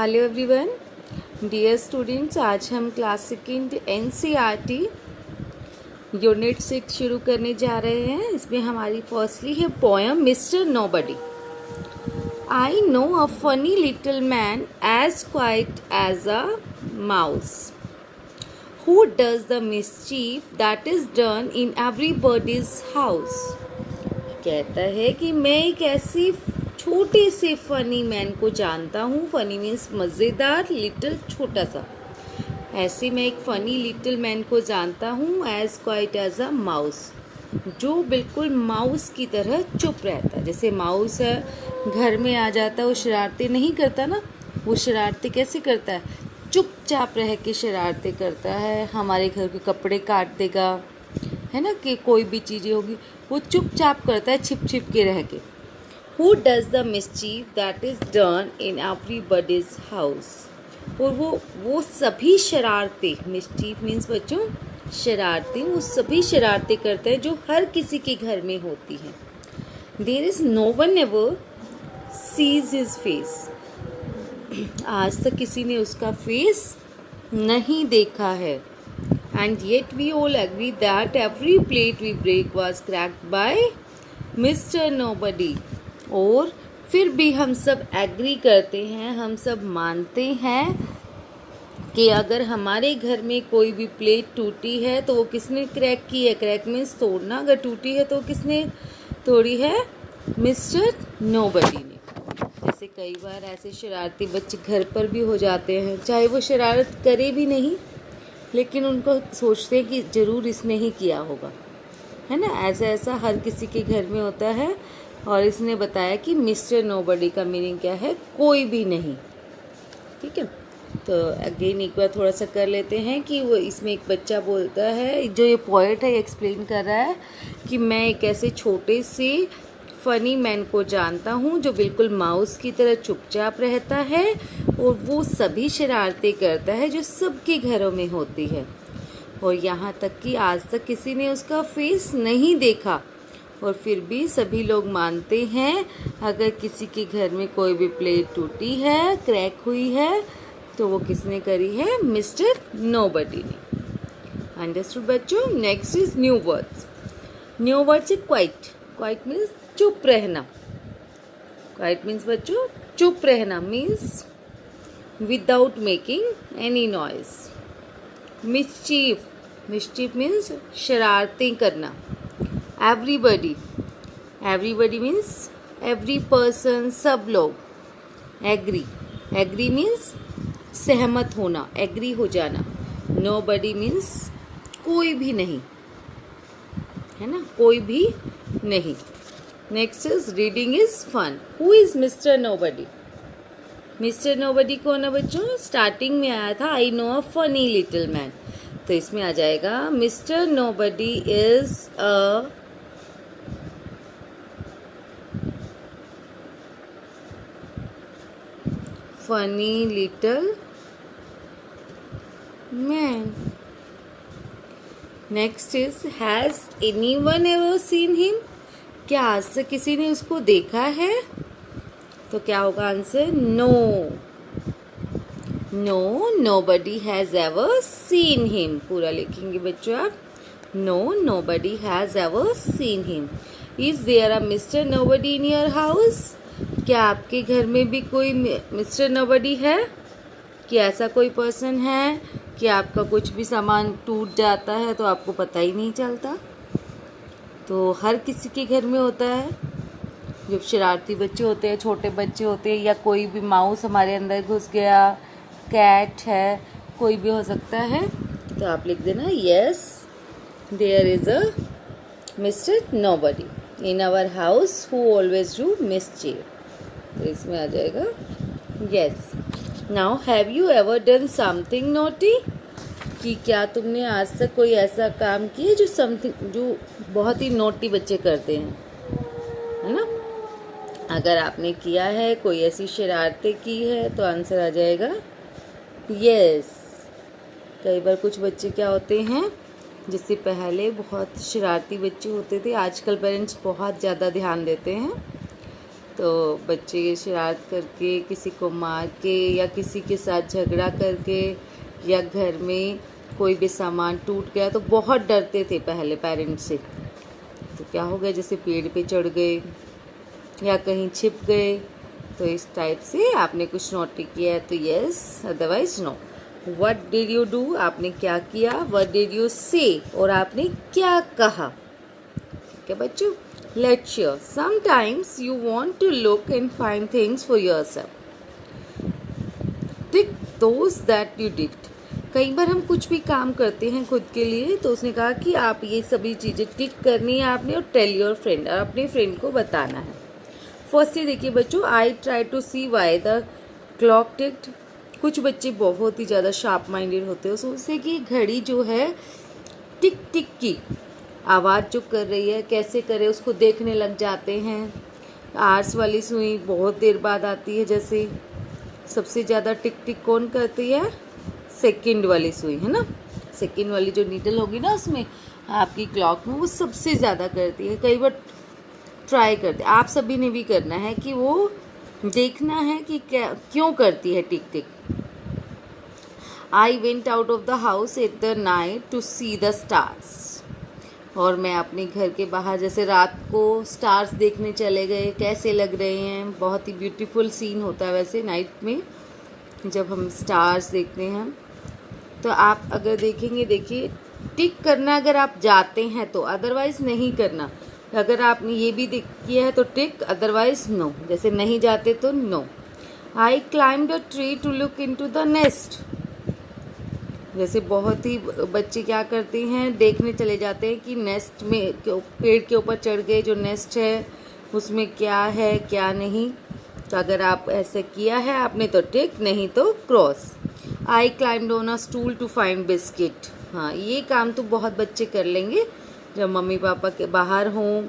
Hello everyone, dear students. आज हम class second NCERT unit 6 शुरू करने जा रहे हैं। इसमें हमारी फर्स्टली है poem mister nobody. I know a funny little man as quiet as a mouse who does the mischief that is done in everybody's house. कहता है कि मैं एक ऐसी छोटे से फनी मैन को जानता हूँ। फनी मीन्स मज़ेदार, लिटिल छोटा सा। ऐसे मैं एक फनी लिटिल मैन को जानता हूँ as quiet as a mouse, जो बिल्कुल माउस की तरह चुप रहता है। जैसे माउस है, घर में आ जाता है, वो शरारतें नहीं करता ना। वो शरारतें कैसे करता है? चुपचाप रह के शरारतें करता है। हमारे घर के कपड़े काट देगा, है ना, कि कोई भी चीज़ें होगी, वो चुपचाप करता है, छिप छिप के रह के। Who does the mischief that is done in everybody's house? और वो सभी शरारतें, मिस्चीफ मीन्स बच्चों शरारतें, वो सभी शरारतें करते हैं जो हर किसी के घर में होती हैं। There is no one ever sees his face. आज तक किसी ने उसका फेस नहीं देखा है। And yet we all agree that every plate we break was cracked by Mr. Nobody. और फिर भी हम सब एग्री करते हैं, हम सब मानते हैं कि अगर हमारे घर में कोई भी प्लेट टूटी है तो वो किसने क्रैक की है? क्रैक मीन्स तोड़ना। अगर टूटी है तो किसने तोड़ी है? मिस्टर नोबडी ने। जैसे कई बार ऐसे शरारती बच्चे घर पर भी हो जाते हैं, चाहे वो शरारत करे भी नहीं, लेकिन उनको सोचते हैं कि ज़रूर इसने ही किया होगा, है ना। ऐसा हर किसी के घर में होता है। और इसने बताया कि मिस्टर नोबडी का मीनिंग क्या है? कोई भी नहीं। ठीक है, तो अगेन एक बार थोड़ा सा कर लेते हैं कि वो इसमें एक बच्चा बोलता है, जो ये पोएट है, एक्सप्लेन कर रहा है कि मैं एक ऐसे छोटे से फनी मैन को जानता हूँ जो बिल्कुल माउस की तरह चुपचाप रहता है और वो सभी शरारतें करता है जो सबके घरों में होती है। और यहाँ तक कि आज तक किसी ने उसका फेस नहीं देखा, और फिर भी सभी लोग मानते हैं अगर किसी के घर में कोई भी प्लेट टूटी है, क्रैक हुई है, तो वो किसने करी है? मिस्टर नोबडी ने। अंडरस्टूड बच्चों? Next is new words. New words है क्वाइट। क्वाइट मीन्स चुप रहना। क्वाइट मीन्स बच्चों चुप रहना, means without making any noise. Mischief, mischief means शरारतें करना। Everybody, everybody means every person, सब लोग। एग्री, एग्री मीन्स सहमत होना, एग्री हो जाना। नोबडी मीन्स कोई भी नहीं, है ना, कोई भी नहीं। Next is reading is fun. Who is mister nobody? Mister nobody कौन है बच्चों? स्टार्टिंग में आया था I know a funny little man, तो इसमें आ जाएगा mister nobody is a funny little man. Next is has anyone ever seen him? क्या आज तक किसी ने उसको देखा है? तो क्या होगा answer? No, no, nobody has ever seen him. पूरा लिखेंगे बच्चों आप। No, nobody has ever seen him. Is there a mister nobody in your house? क्या आपके घर में भी कोई मिस्टर नोबडी है? कि ऐसा कोई पर्सन है कि आपका कुछ भी सामान टूट जाता है तो आपको पता ही नहीं चलता? तो हर किसी के घर में होता है। जब शरारती बच्चे होते हैं, छोटे बच्चे होते हैं, या कोई भी माउस हमारे अंदर घुस गया, कैट है, कोई भी हो सकता है, तो आप लिख देना yes there is a mister nobody in our house who always do mischief. तो इसमें आ जाएगा yes. Now have you ever done something naughty? कि क्या तुमने आज तक कोई ऐसा काम किया जो बहुत ही नोटी बच्चे करते हैं, है ना। अगर आपने किया है, कोई ऐसी शरारतें की है, तो आंसर आ जाएगा यस। कई बार कुछ बच्चे क्या होते हैं, जिससे पहले बहुत शरारती बच्चे होते थे, आजकल पेरेंट्स बहुत ज़्यादा ध्यान देते हैं, तो बच्चे शरारत करके, किसी को मार के या किसी के साथ झगड़ा करके या घर में कोई भी सामान टूट गया तो बहुत डरते थे पहले पेरेंट्स से। तो क्या हो गया, जैसे पेड़ पे चढ़ गए या कहीं छिप गए, तो इस टाइप से आपने कुछ नोट किया है तो yes, otherwise no. What did you do, आपने क्या किया। व्हाट डिड यू से, और आपने क्या कहा। ठीक है बच्चों, let's share. Sometimes you want to look and find things for yourself, tick those that you did. कई बार हम कुछ भी काम करते हैं खुद के लिए, तो उसने कहा कि आप ये सभी चीज़ें टिक करनी है आपने और टेल योर फ्रेंड, और अपने फ्रेंड को बताना है। फर्स्टली देखिए बच्चों, I try to see why the clock ticked. कुछ बच्चे बहुत ही ज़्यादा शार्प माइंडेड होते हैं, सोचते कि घड़ी जो है टिक टिक की आवाज़ जो कर रही है कैसे करे उसको देखने लग जाते हैं। आर्स वाली सुई बहुत देर बाद आती है, जैसे सबसे ज़्यादा टिक टिक कौन करती है, सेकंड वाली सुई, है ना। सेकंड वाली जो नीडल होगी ना उसमें आपकी क्लॉक में, वो सबसे ज़्यादा करती है। कई बार ट्राई करते, आप सभी ने भी करना है कि वो देखना है कि क्या क्यों करती है tick tick. I went out of the house at the night to see the stars. और मैं अपने घर के बाहर जैसे रात को स्टार्स देखने चले गए, कैसे लग रहे हैं। बहुत ही ब्यूटीफुल सीन होता है वैसे नाइट में जब हम स्टार्स देखते हैं। तो आप अगर देखेंगे, देखिए टिक करना अगर आप जाते हैं तो, अदरवाइज नहीं करना। अगर आपने ये भी किया है तो टिक, अदरवाइज नो। जैसे नहीं जाते तो no. I climbed a tree to look into the nest. जैसे बहुत ही बच्चे क्या करते हैं, देखने चले जाते हैं कि नेस्ट में, पेड़ के ऊपर चढ़ गए, जो नेस्ट है उसमें क्या है क्या नहीं। तो अगर आप ऐसे किया है आपने तो टिक, नहीं तो cross. I climbed on a stool to find biscuit. हाँ, ये काम तो बहुत बच्चे कर लेंगे जब मम्मी पापा के बाहर हों।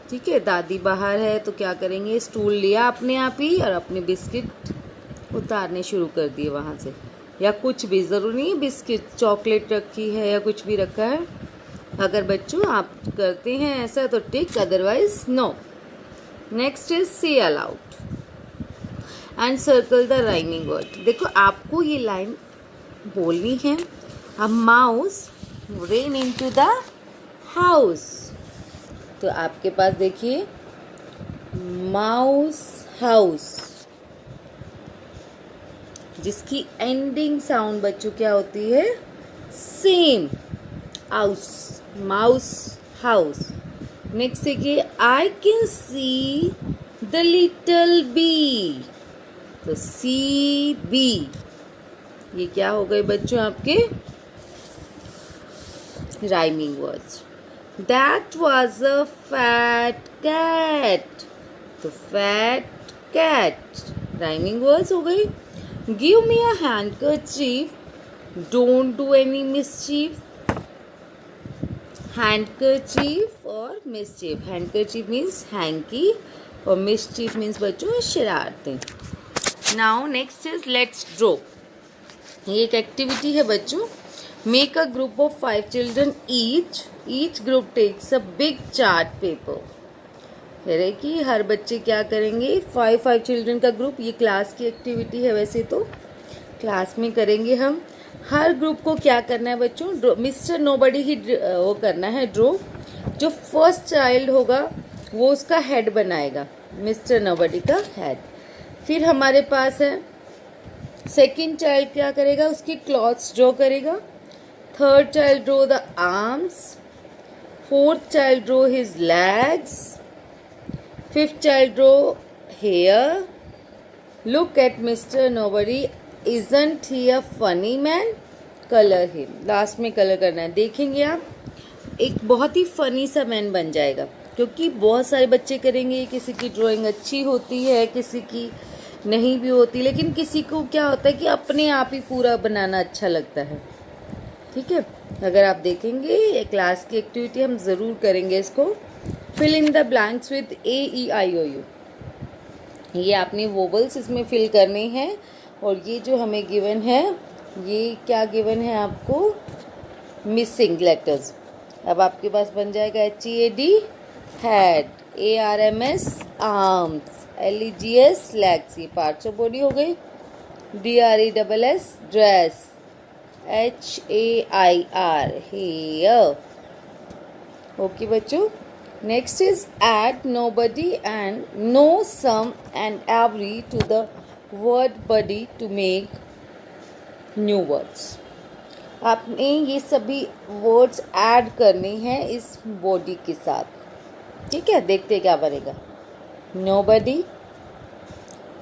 ठीक है, दादी बाहर है तो क्या करेंगे, स्टूल लिया अपने आप ही और अपने बिस्किट उतारने शुरू कर दिए वहाँ से। या कुछ भी, ज़रूरी नहीं बिस्किट, चॉकलेट रखी है या कुछ भी रखा है। अगर बच्चों आप करते हैं ऐसा तो tick, otherwise no. Next is say aloud and circle the rhyming word. देखो आपको ये लाइन बोलनी है। A mouse ran into the house. तो आपके पास देखिए माउस हाउस, जिसकी एंडिंग साउंड बच्चों क्या होती है, same, house, mouse house. Next देखिए, I can see the little bee. तो सी बी, ये क्या हो गए बच्चों आपके rhyming words. That was a fat cat. तो फैट कैट राइमिंग वर्ड्स हो गई। Give me a handkerchief, don't do any mischief. Handkerchief और मिसचीफ, हैंडकरचीफ मीन्स हैंकी और मिसचीफ मीन्स बच्चों शरारतें। Now next is let's draw. ये एक activity है बच्चों। Make a group of 5 children each group takes a big chart paper. कह रहे कि हर बच्चे क्या करेंगे, 5 चिल्ड्रन का ग्रुप। ये क्लास की एक्टिविटी है, वैसे तो क्लास में करेंगे हम। हर ग्रुप को क्या करना है बच्चों, मिस्टर नोबडी ही वो करना है ड्रॉ। जो फर्स्ट चाइल्ड होगा वो उसका हेड बनाएगा, मिस्टर नोबडी का हेड। फिर हमारे पास है सेकंड चाइल्ड क्या करेगा, उसकी क्लॉथ्स ड्रॉ करेगा। Third child draw the arms. Fourth child draw his legs. Fifth child draw here. Look at mister nobody, isn't he a funny man, colour him. Last में colour करना है। देखेंगे आप एक बहुत ही फनी सा मैन बन जाएगा, क्योंकि बहुत सारे बच्चे करेंगे। किसी की ड्राइंग अच्छी होती है, किसी की नहीं भी होती, लेकिन किसी को क्या होता है कि अपने आप ही पूरा बनाना अच्छा लगता है। ठीक है, अगर आप देखेंगे ये क्लास की एक्टिविटी हम ज़रूर करेंगे इसको। Fill in the blanks with AEIOU। ये आपने वोवल्स इसमें फिल करने हैं। और ये जो हमें गिवन है, ये क्या गिवन है आपको, मिसिंग लेटर्स। अब आपके पास बन जाएगा HEAD head, ARMS arms, LEGS legs, ये पार्ट्स ऑफ बॉडी हो गए। DRESS dress, HAIR hair. Okay बच्चों, next is add nobody and no, some and every to the word body to make new words। आपने ये सभी words add करने हैं इस बॉडी के साथ। ठीक है, देखते हैं क्या बनेगा। nobody,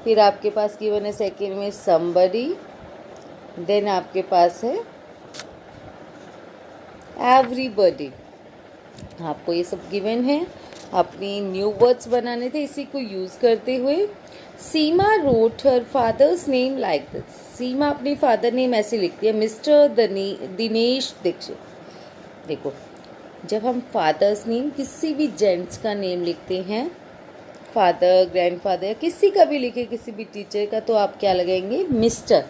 फिर आपके पास गिवन है सेकेंड में somebody, देन आपके पास है everybody। आपको ये सब गिवन है, अपनी न्यू वर्ड्स बनाने थे इसी को यूज़ करते हुए। Seema wrote her father's name like this. Seema अपनी फादर नेम ऐसे लिखती है, मिस्टर दिनेश दीक्षित। देखो, जब हम फादर्स नेम किसी भी जेंट्स का नेम लिखते हैं, फादर, ग्रैंडफादर या किसी का भी लिखे, किसी भी टीचर का, तो आप क्या लगाएंगे? मिस्टर,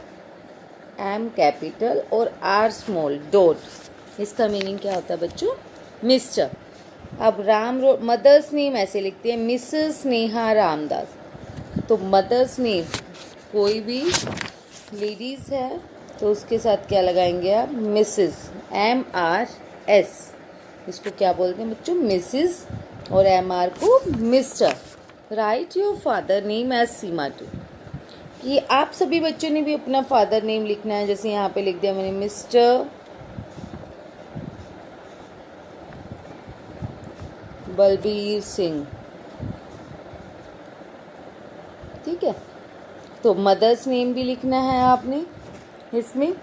M कैपिटल और R स्मॉल, डॉट। इसका मीनिंग क्या होता है बच्चों? मिस्टर। अब मदर्स नेम ऐसे लिखते हैं, मिसेस स्नेहा रामदास। तो मदर्स नेम कोई भी लेडीज़ है तो उसके साथ क्या लगाएंगे आप? Mrs, MRS। इसको क्या बोलते हैं बच्चों? मिसेस, और MR को mister. Write your father name as Seema टू। कि आप सभी बच्चों ने भी अपना फादर नेम लिखना है। जैसे यहाँ पे लिख दिया मैंने, मिस्टर बलबीर सिंह। ठीक है, तो मदर्स नेम भी लिखना है आपने इसमें।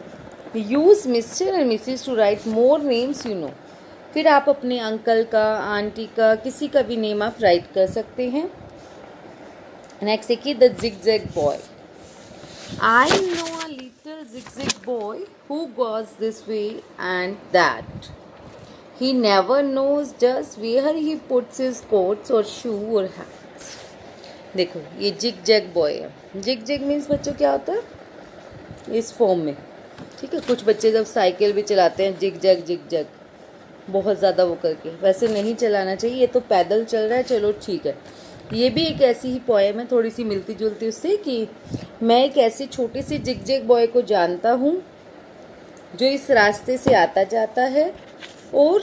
Use mister and Mrs to write more names you know. फिर आप अपने अंकल का, आंटी का, किसी का भी नेम आप राइट कर सकते हैं। नेक्स्ट देखिए, the zigzag boy. I know a little zigzag boy who goes this way and that. He never knows just where he puts his coats or shoe or hats. देखो, ये zigzag boy है। Zigzag means बच्चों क्या होता है? इस form में। ठीक है, कुछ बच्चे जब साइकिल भी चलाते हैं, जिगजैग जिगजैग बहुत ज़्यादा वो करके, वैसे नहीं चलाना चाहिए। ये तो पैदल चल रहा है, चलो ठीक है। ये भी एक ऐसी ही पोएम है, थोड़ी सी मिलती जुलती उससे, कि मैं एक ऐसे छोटे से जिगजैग बॉय को जानता हूँ जो इस रास्ते से आता जाता है और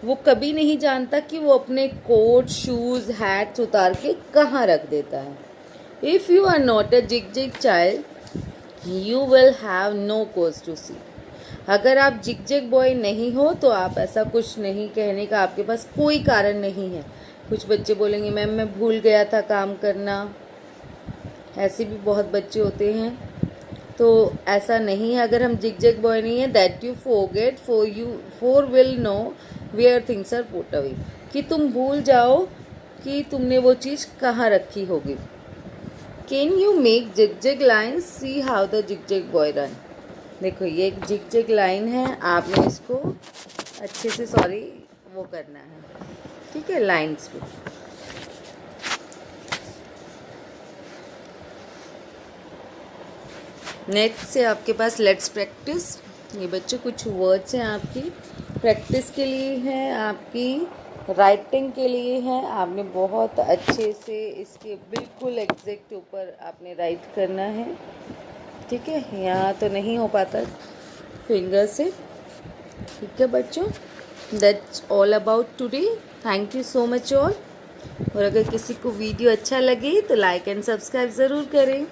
वो कभी नहीं जानता कि वो अपने कोट, शूज़, हैट्स उतार के कहाँ रख देता है। If you are not a zigzag child you will have no cause to see. अगर आप जिगजैग बॉय नहीं हो तो आप ऐसा कुछ नहीं कहने का, आपके पास कोई कारण नहीं है। कुछ बच्चे बोलेंगे मैम मैं भूल गया था काम करना, ऐसे भी बहुत बच्चे होते हैं। तो ऐसा नहीं है, अगर हम जिगजैग बॉय नहीं है, that you forget for will know where things are put away, कि तुम भूल जाओ कि तुमने वो चीज़ कहाँ रखी होगी। Can you make zigzag line, see how the zigzag boy run. देखो, ये एक जिगजैग लाइन है, आपने इसको अच्छे से वो करना है। ठीक है, लाइन्स पे। नेक्स्ट से आपके पास लेट्स प्रैक्टिस। ये बच्चों कुछ वर्ड्स हैं आपकी प्रैक्टिस के लिए हैं, आपकी राइटिंग के लिए हैं। आपने बहुत अच्छे से इसके बिल्कुल एग्जैक्ट ऊपर आपने राइट करना है। ठीक है, यहाँ तो नहीं हो पाता फिंगर से। ठीक है बच्चों, that's all about today. Thank you so much all. और अगर किसी को वीडियो अच्छा लगे तो लाइक एंड सब्सक्राइब ज़रूर करें।